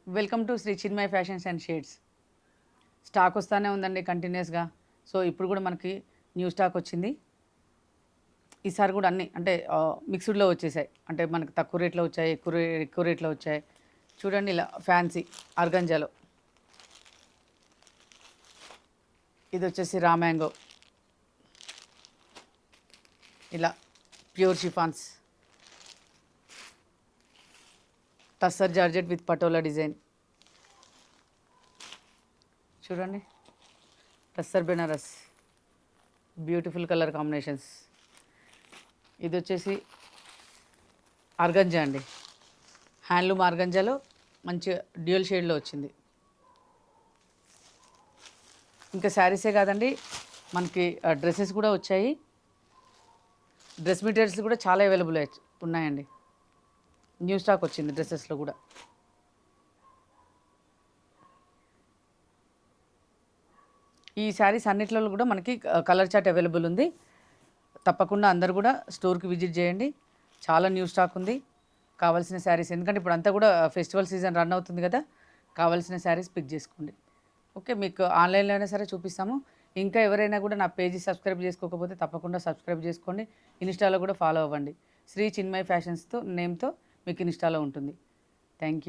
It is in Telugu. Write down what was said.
Welcome to Shri Chinmay fashions and shades. Stock వస్తూనే ఉందండి కంటిన్యూస్గా. సో ఇప్పుడు కూడా మనకి న్యూ స్టాక్ వచ్చింది. ఈసారి కూడా అన్నీ అంటే మిక్స్డ్లో వచ్చేసాయి. అంటే మనకు తక్కువ రేట్లో వచ్చాయి, ఎక్కువ రేట్లో వచ్చాయి. చూడండి ఇలా ఫ్యాన్సీ ఆర్గంజాలో. ఇది వచ్చేసి రా మ్యాంగో, ఇలా pure chiffons, tussar georgette with patola design. చూడండి tussar Benares, beautiful colour combinations. ఇది వచ్చేసి ఆర్గంజా అండి, హ్యాండ్లూమ్ ఆర్గంజాలో మంచి డ్యూయల్ షేడ్లో వచ్చింది. ఇంకా శారీసే కాదండి, మనకి డ్రెస్సెస్ కూడా వచ్చాయి. డ్రెస్ మెటీరియల్స్ కూడా చాలా అవైలబుల్ ఉన్నాయండి. న్యూ స్టాక్ వచ్చింది డ్రెస్సెస్లో కూడా. ఈ శారీస్ అన్నిట్లలో కూడా మనకి కలర్ చార్ట్ అవైలబుల్ ఉంది. తప్పకుండా అందరు కూడా స్టోర్కి విజిట్ చేయండి. చాలా న్యూ స్టాక్ ఉంది. కావాల్సిన శారీస్, ఎందుకంటే ఇప్పుడు అంతా కూడా ఫెస్టివల్ సీజన్ రన్ అవుతుంది కదా, కావాల్సిన శారీస్ పిక్ చేసుకోండి. ఓకే, మీకు ఆన్లైన్లో అయినా సరే చూపిస్తాము. ఇంకా ఎవరైనా కూడా నా పేజీ సబ్స్క్రైబ్ చేసుకోకపోతే తప్పకుండా సబ్స్క్రైబ్ చేసుకోండి. ఇన్స్టాలో కూడా ఫాలో అవ్వండి. శ్రీ చిన్మయ్ ఫ్యాషన్స్తో నేమ్తో మీకు ఇన్స్టాలో ఉంటుంది. Thank you.